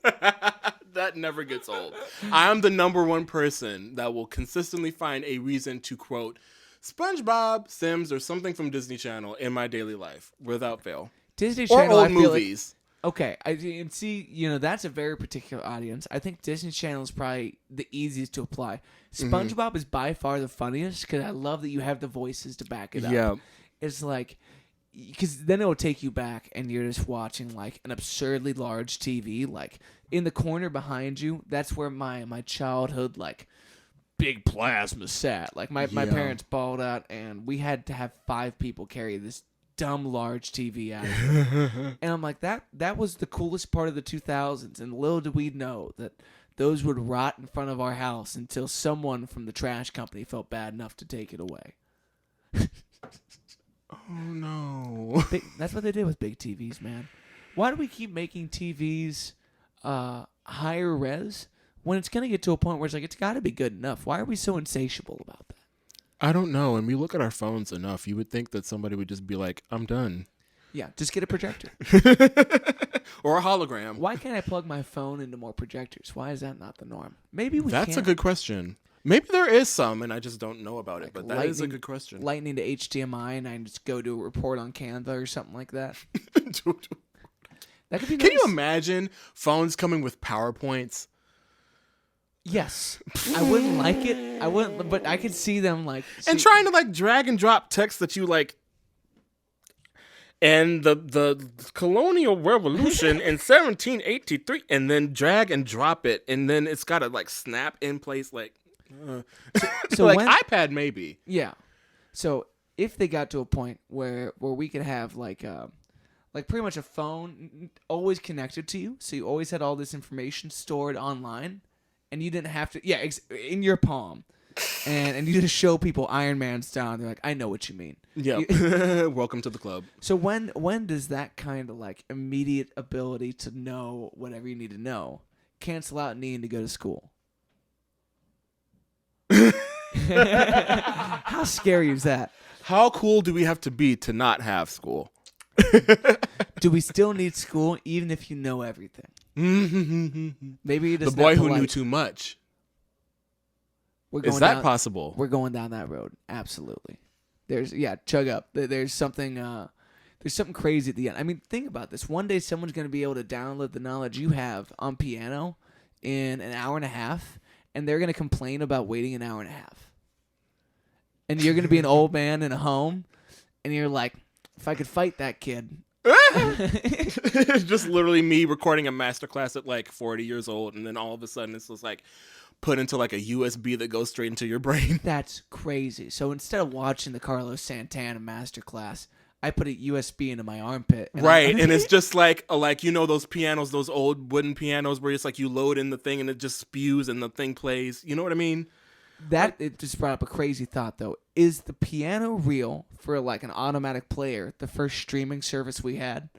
That never gets old. I am the number one person that will consistently find a reason to quote SpongeBob, Sims, or something from Disney Channel in my daily life without fail. Disney Channel, or old movies. Okay, and see, that's a very particular audience. I think Disney Channel is probably the easiest to apply. SpongeBob is by far the funniest because I love that you have the voices to back it up. Yeah. It's because then it will take you back and you're just watching an absurdly large TV. In the corner behind you, that's where my childhood big plasma sat. My parents balled out and we had to have 5 people carry this dumb large TV out. And I'm that was the coolest part of the 2000s. And little did we know that those would rot in front of our house until someone from the trash company felt bad enough to take it away. Oh no. That's what they did with big TVs, man. Why do we keep making TVs higher res when it's going to get to a point where it's got to be good enough? Why are we so insatiable about that? I don't know. And we look at our phones enough. You would think that somebody would just be I'm done. Yeah, just get a projector. Or a hologram. Why can't I plug my phone into more projectors? Why is that not the norm? Maybe we That's can. a good question. Maybe there is some, and I just don't know about it. But that is a good question. Lightning to HDMI, and I just go do a report on Canva or something like that. That could be nice. Can you imagine phones coming with PowerPoints? Yes. I wouldn't like it. I wouldn't, but I could see them and trying to drag and drop text that you and the colonial revolution in 1783, and then drag and drop it, and then it's got to like snap in place like So like when- iPad maybe. Yeah. So if they got to a point where we could have like pretty much a phone always connected to you, so you always had all this information stored online, and you didn't have to in your palm, and you just show people Iron Man style, and they're like, I know what you mean. Yeah. Welcome to the club. So when does that kind of like immediate ability to know whatever you need to know cancel out needing to go to school? How scary is that? How cool do we have to be to not have school? Do we still need school even if you know everything? Maybe you The just boy not who knew polite. too much. We're Is going that down, possible? We're going down that road. Absolutely. Chug up. There's something crazy at the end. I mean, think about this. One day someone's going to be able to download the knowledge you have on piano in an hour and a half, and they're going to complain about waiting an hour and a half. And you're going to be an old man in a home, and you're like, if I could fight that kid. It's just literally me recording a masterclass at like 40 years old, and then all of a sudden it's just like put into like a USB that goes straight into your brain. That's crazy. So instead of watching the Carlos Santana masterclass, I put a USB into my armpit. And Right, and it's just like those pianos, those old wooden pianos where it's like you load in the thing and it just spews and the thing plays. You know what I mean? It just brought up a crazy thought, though. Is the piano real for like an automatic player, the first streaming service we had?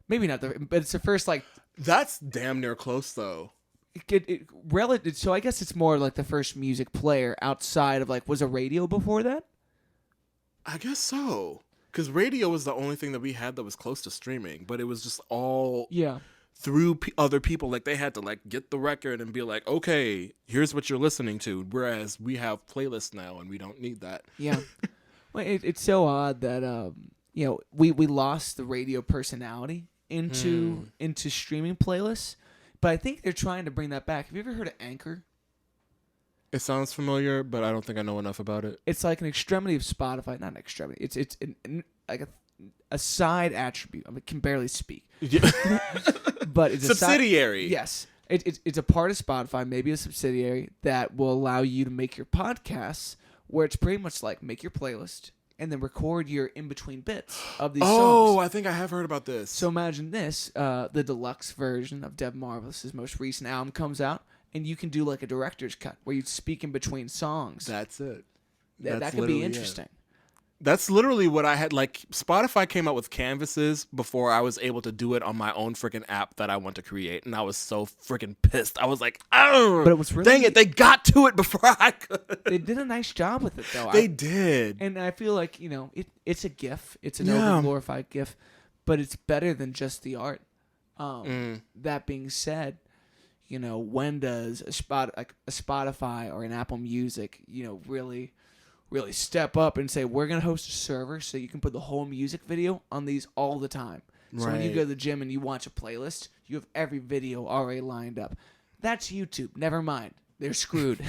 Maybe not, but it's the first like. That's damn near close though. Relative. So I guess it's more like the first music player outside of like, was a radio before that? I guess so. Because radio was the only thing that we had that was close to streaming, but it was just all through other people. Like they had to like get the record and be like, okay, here's what you're listening to. Whereas we have playlists now and we don't need that. Yeah. Well, it's so odd that we lost the radio personality into streaming playlists, but I think they're trying to bring that back. Have you ever heard of Anchor? It sounds familiar, but I don't think I know enough about it. It's like an extremity of Spotify. Not an extremity. It's like a side attribute. I can barely speak. But it's subsidiary. Yes. It's a part of Spotify, maybe a subsidiary, that will allow you to make your podcasts where it's pretty much like make your playlist and then record your in-between bits of these songs. Oh, I think I have heard about this. So imagine this. The deluxe version of Dev Marvelous's most recent album comes out, and you can do like a director's cut where you speak in between songs. That's it. That could be interesting. That's literally what I had. Like, Spotify came out with canvases before I was able to do it on my own freaking app that I want to create. And I was so freaking pissed. I was like, oh, but it was really, dang it. They got to it before I could. They did a nice job with it, though. They did. And I feel like, it's a GIF. It's an over-glorified GIF. But it's better than just the art. That being said, when does a Spotify or an Apple Music, really step up and say, we're going to host a server so you can put the whole music video on these all the time. So when you go to the gym and you watch a playlist, you have every video already lined up. That's YouTube. Never mind. They're screwed.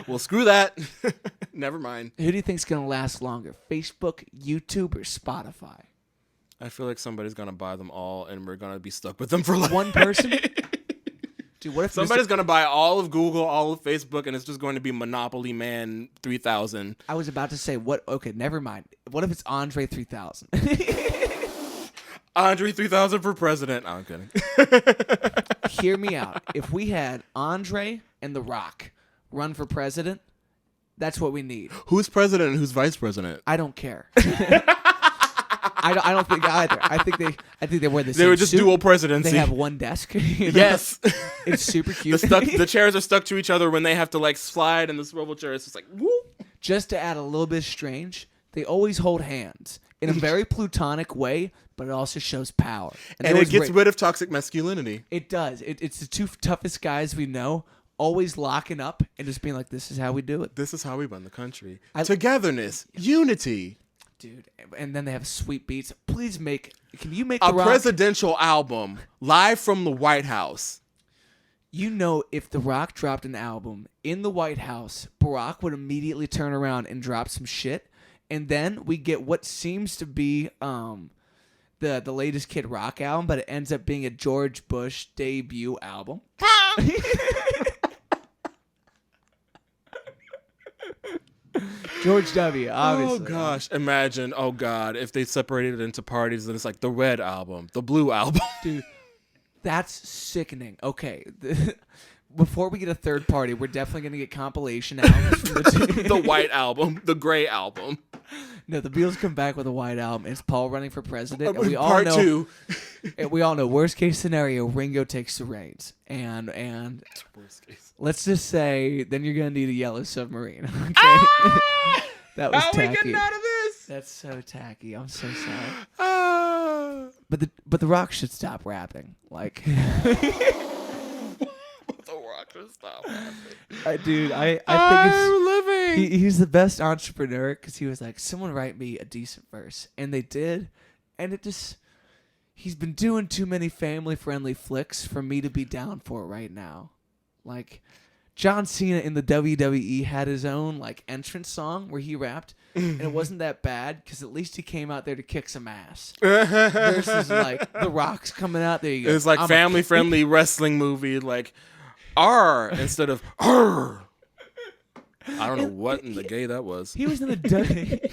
Well, screw that. Never mind. Who do you think's going to last longer? Facebook, YouTube, or Spotify? I feel like somebody's going to buy them all and we're going to be stuck with them for life. One person? Dude, what if somebody's going to buy all of Google, all of Facebook, and it's just going to be Monopoly Man 3000. I was about to say, what? Okay, never mind. What if it's Andre 3000? Andre 3000 for president. No, I'm kidding. Hear me out. If we had Andre and The Rock run for president, that's what we need. Who's president and who's vice president? I don't care. I don't think either. I think they wear the same They were just suit. dual presidency. They have one desk. Yes. It's super cute. The chairs are stuck to each other when they have to like slide, and the swivel chair is just like, whoop. Just to add a little bit strange, they always hold hands in a very plutonic way, but it also shows power. And it gets rid of toxic masculinity. It does. It's the two toughest guys we know, always locking up and just being like, this is how we do it. This is how we run the country. Togetherness. Unity. Dude, and then they have sweet beats. Please can you make a The Rock presidential album live from the White House? You know, if The Rock dropped an album in the White House, Barack would immediately turn around and drop some shit, and then we get what seems to be the latest Kid Rock album, but it ends up being a George Bush debut album. George W. Obviously. Oh gosh, imagine. Oh god, if they separated it into parties, then it's like the red album, the blue album. Dude, that's sickening. Okay, before we get a third party, we're definitely gonna get compilation albums from the two. The white album, the gray album. No, the Beatles come back with a white album. It's Paul running for president, and we all Part know. 2. And we all know. Worst case scenario, Ringo takes the reins, and Worst case. let's just say then you're gonna need a yellow submarine. Okay, that was How are we tacky. getting out of this? That's so tacky. I'm so sorry. Ah. But the Rock should stop rapping. Like, The Rock should stop laughing. dude, I think I'm living. he's the best entrepreneur because he was like, someone write me a decent verse, and they did, and it just. He's been doing too many family-friendly flicks for me to be down for right now. Like, John Cena in the WWE had his own like entrance song where he rapped, and it wasn't that bad because at least he came out there to kick some ass. Versus like The Rock's coming out there. You go, It's like I'm a family-friendly wrestling movie, like R instead of R. I don't know what in the gay that was. He was in the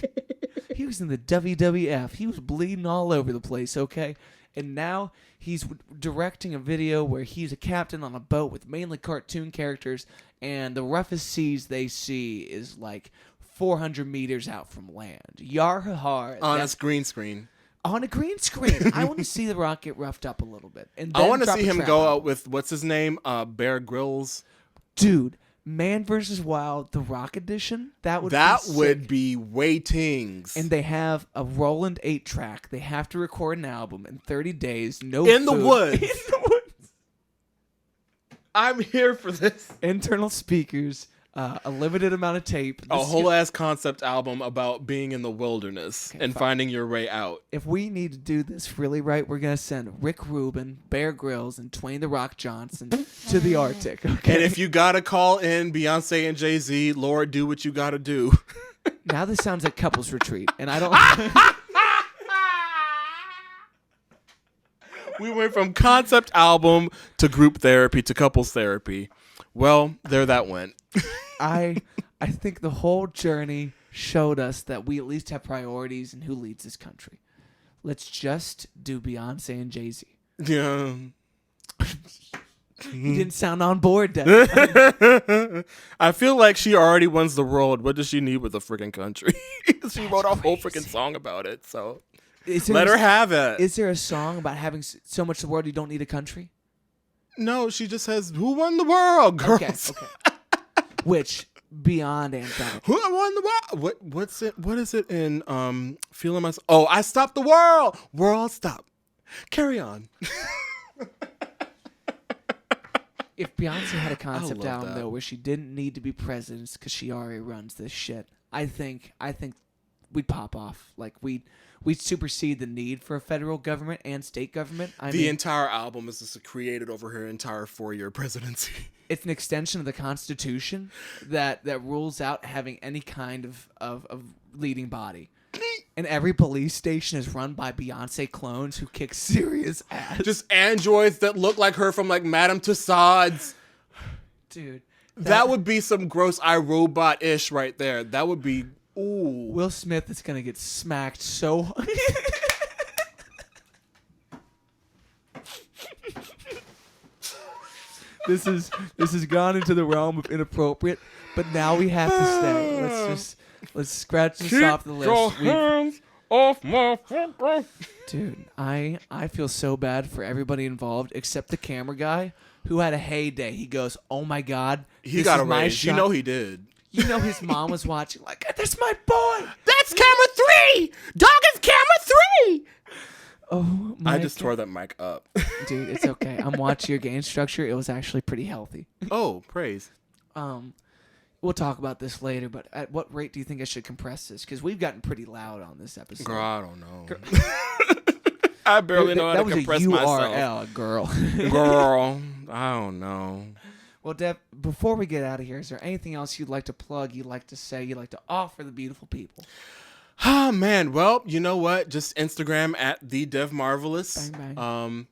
he was in the WWF. He was bleeding all over the place. Okay, and now he's directing a video where he's a captain on a boat with mainly cartoon characters, and the roughest seas they see is like 400 meters out from land. Yar-ha-har. On a green screen. On a green screen. I want to see The Rock get roughed up a little bit. And I then want to drop see a him trap go album. out with, what's his name? Bear Grylls. Dude, Man vs. Wild, The Rock edition. That would Be waitings. And they have a Roland 8-track. They have to record an album in 30 days. No In the food. woods. In the woods. I'm here for this. Internal speakers, a limited amount of tape. A This- whole ass concept album about being in the wilderness Okay, and fine. finding your way out. If we need to do this really right, we're going to send Rick Rubin, Bear Grylls, and Dwayne The Rock Johnson to the Arctic. Okay? And if you gotta call in Beyonce and Jay-Z, Lord, do what you gotta do. Now this sounds like couples retreat, and I don't... We went from concept album to group therapy to couples therapy. Well, there that went. I think the whole journey showed us that we at least have priorities in who leads this country. Let's just do Beyonce and Jay-Z. Yeah. You didn't sound on board, Devin. I feel like she already wins the world. What does she need with the freaking country? She wrote a whole freaking song about it, so let her have it. Is there a song about having so much of the world you don't need a country? No, she just says, "Who won the world, girls?" Okay. Which beyond anthemic. Who won the world? What's it? What is it in Feeling Myself? Oh, I stopped the world. World stop. Carry on. If Beyonce had a concept love album that. though, where she didn't need to be president because she already runs this shit, I think we'd pop off. Like we'd supersede the need for a federal government and state government. The entire album is just created over her entire 4-year presidency. It's an extension of the Constitution that rules out having any kind of leading body. And every police station is run by Beyonce clones who kick serious ass. Just androids that look like her from like Madame Tussauds. Dude. That would be some gross iRobot-ish right there. That would be, ooh. Will Smith is going to get smacked so This has gone into the realm of inappropriate, but now we have to stay. Let's scratch this off the list. hands off my fucker. Dude, I feel so bad for everybody involved except the camera guy who had a heyday. He goes, "Oh my God, He this got is a my raise. You shot." know he did. You know his mom was watching like, "That's my boy." That's camera 3! Dog is camera 3! Oh my I just God. tore that mic up. Dude, it's okay. I'm watching your gain structure. It was actually pretty healthy. Oh, praise. We'll talk about this later, but at what rate do you think I should compress this? Because we've gotten pretty loud on this episode. Girl, I don't know. I barely know how that to was compress a myself. URL, girl. Girl, I don't know. Well, Dev, before we get out of here, is there anything else you'd like to plug, you'd like to say, you'd like to offer the beautiful people? Ah, man. Well, you know what? Just Instagram at the Dev Marvelous. Bang, bang.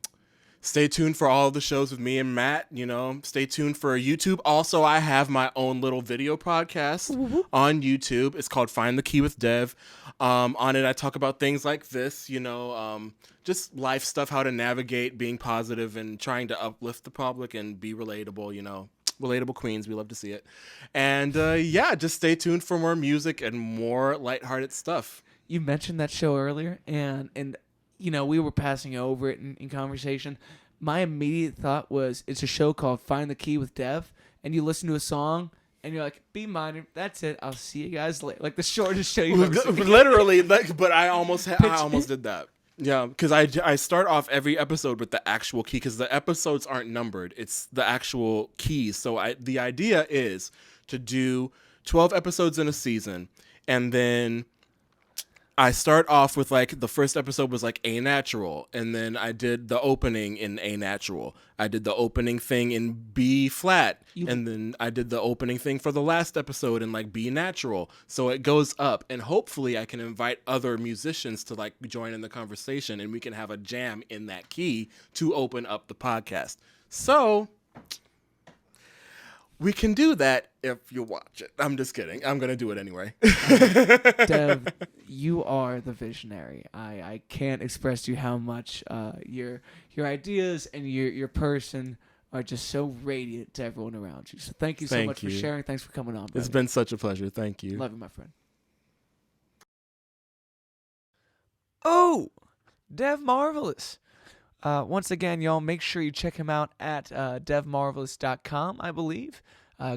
Stay tuned for all the shows with me and Matt. You know, stay tuned for YouTube. Also, I have my own little video podcast on YouTube. It's called Find the Key with Dev. On it, I talk about things like this, you know, just life stuff, how to navigate being positive and trying to uplift the public and be relatable, you know. Relatable queens. We love to see it. And yeah, just stay tuned for more music and more lighthearted stuff. You mentioned that show earlier, and you know, we were passing over it in conversation. My immediate thought was, it's a show called Find the Key with Dev, and you listen to a song, and you're like, B minor, that's it. I'll see you guys later. Like the shortest show you've ever seen. Literally, but I almost did that. Yeah, because I start off every episode with the actual key, because the episodes aren't numbered. It's the actual keys. So the idea is to do 12 episodes in a season, and then I start off with, like, the first episode was like A natural, and then I did the opening in A natural. I did the opening thing in B flat, and then I did the opening thing for the last episode in, like, B natural. So it goes up, and hopefully I can invite other musicians to, like, join in the conversation, and we can have a jam in that key to open up the podcast. So we can do that if you watch it. I'm just kidding. I'm going to do it anyway. Dev, you are the visionary. I can't express to you how much your ideas and your person are just so radiant to everyone around you. So thank you so much for sharing. Thanks for coming on, brother. It's been such a pleasure. Thank you. Love you, my friend. Oh, Dev Marvelous. Once again, y'all, make sure you check him out at devmarvelous.com, I believe.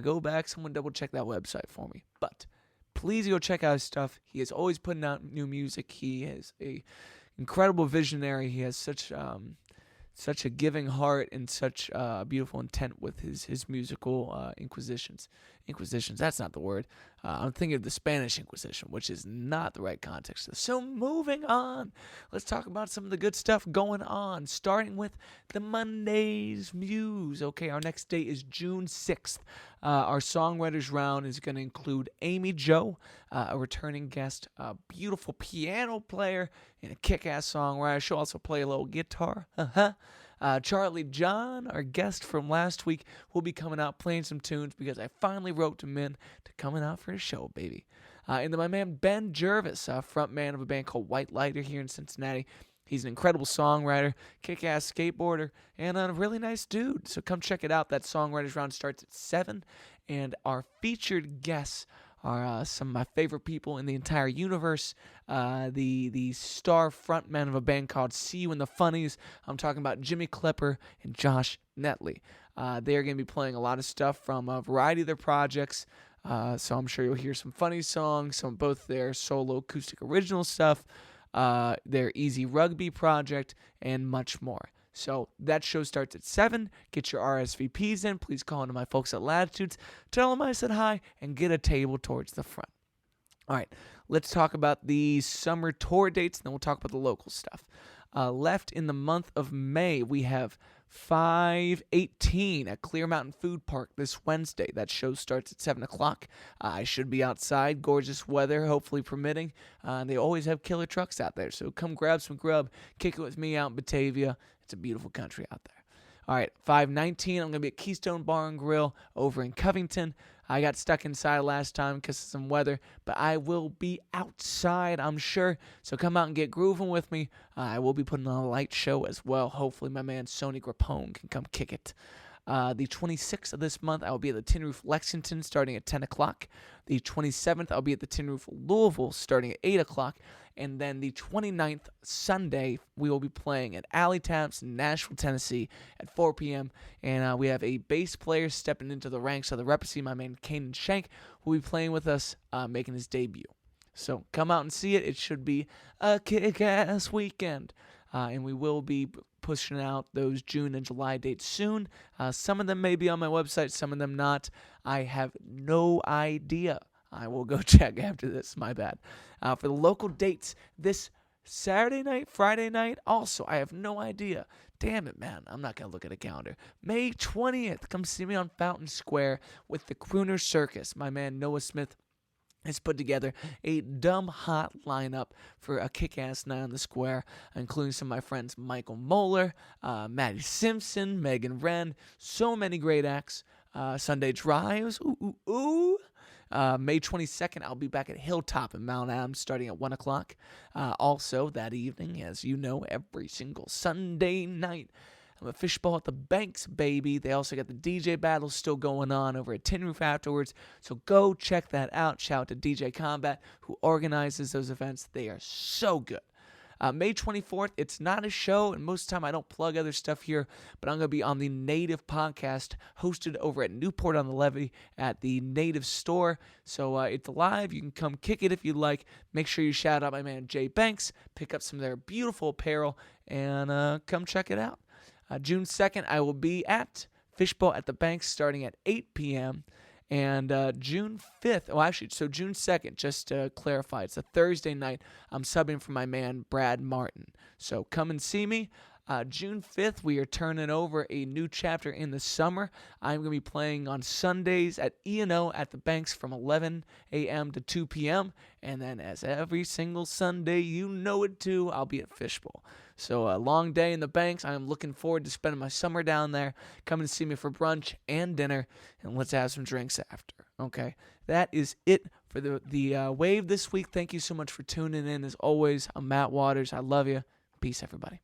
Go back, someone double check that website for me. But please go check out his stuff. He is always putting out new music. He is a incredible visionary. He has such a giving heart and such beautiful intent with his musical inquisitions. Inquisitions, that's not the word. I'm thinking of the Spanish Inquisition, which is not the right context. So moving on, let's talk about some of the good stuff going on, starting with the Mondays Muse. Okay, our next day is June 6th. Our songwriters round is going to include Amy Jo, a returning guest, a beautiful piano player, and a kick-ass songwriter. She'll also play a little guitar. Charlie John, our guest from last week, will be coming out playing some tunes because I finally roped him in to coming out for a show, baby. And then my man Ben Jervis, front man of a band called White Lighter here in Cincinnati. He's an incredible songwriter, kick-ass skateboarder, and a really nice dude. So come check it out. That songwriters round starts at 7, and our featured guests are some of my favorite people in the entire universe. The star frontman of a band called See You in the Funnies. I'm talking about Jimmy Klepper and Josh Netley. They are going to be playing a lot of stuff from a variety of their projects. So I'm sure you'll hear some funny songs, some of both their solo acoustic original stuff, their Easy Rugby project, and much more. So that show starts at 7. Get your RSVPs in. Please call into my folks at Latitudes. Tell them I said hi and get a table towards the front. All right, let's talk about the summer tour dates, and then we'll talk about the local stuff. Left in the month of May, we have 5/18 at Clear Mountain Food Park this Wednesday. That show starts at 7 o'clock. I should be outside. Gorgeous weather, hopefully permitting. They always have killer trucks out there, so come grab some grub. Kick it with me out in Batavia. It's a beautiful country out there. All right, 5/19, I'm going to be at Keystone Bar and Grill over in Covington. I got stuck inside last time because of some weather, but I will be outside, I'm sure. So come out and get grooving with me. I will be putting on a light show as well. Hopefully my man Sonny Grappone can come kick it. The 26th of this month, I will be at the Tin Roof Lexington starting at 10 o'clock. The 27th, I'll be at the Tin Roof Louisville starting at 8 o'clock. And then the 29th, Sunday, we will be playing at Alley Taps in Nashville, Tennessee at 4 p.m. And we have a bass player stepping into the ranks of the Repacy. My man Kanan Shank will be playing with us, making his debut. So come out and see it. It should be a kick-ass weekend. And we will be pushing out those June and July dates soon. Some of them may be on my website, some of them not. I have no idea. I will go check after this, my bad. For the local dates, this Saturday night, Friday night, also, I have no idea. Damn it, man. I'm not going to look at a calendar. May 20th, come see me on Fountain Square with the Crooner Circus. My man Noah Smith has put together a dumb hot lineup for a kick-ass night on the square, including some of my friends Michael Moeller, Maddie Simpson, Megan Wren, so many great acts. Sunday Drives, May 22nd, I'll be back at Hilltop in Mount Adams starting at 1 o'clock. Also, that evening, as you know, every single Sunday night, I'm a fishbowl at the Banks, baby. They also got the DJ battles still going on over at Tin Roof afterwards. So go check that out. Shout out to DJ Combat, who organizes those events. They are so good. May 24th, it's not a show, and most of the time I don't plug other stuff here, but I'm going to be on the Native podcast hosted over at Newport on the Levee at the Native store. So it's live. You can come kick it if you like. Make sure you shout out my man Jay Banks, pick up some of their beautiful apparel, and come check it out. June 2nd, I will be at Fishbowl at the Banks starting at 8 p.m., and June 5th, so June 2nd, just to clarify, it's a Thursday night. I'm subbing for my man Brad Martin. So come and see me. June 5th, we are turning over a new chapter in the summer. I'm going to be playing on Sundays at E&O at the Banks from 11 a.m. to 2 p.m. And then as every single Sunday, you know it too, I'll be at Fishbowl. So a long day in the Banks. I am looking forward to spending my summer down there. Come and see me for brunch and dinner, and let's have some drinks after. Okay, that is it for the Wave this week. Thank you so much for tuning in. As always, I'm Matt Waters. I love you. Peace, everybody.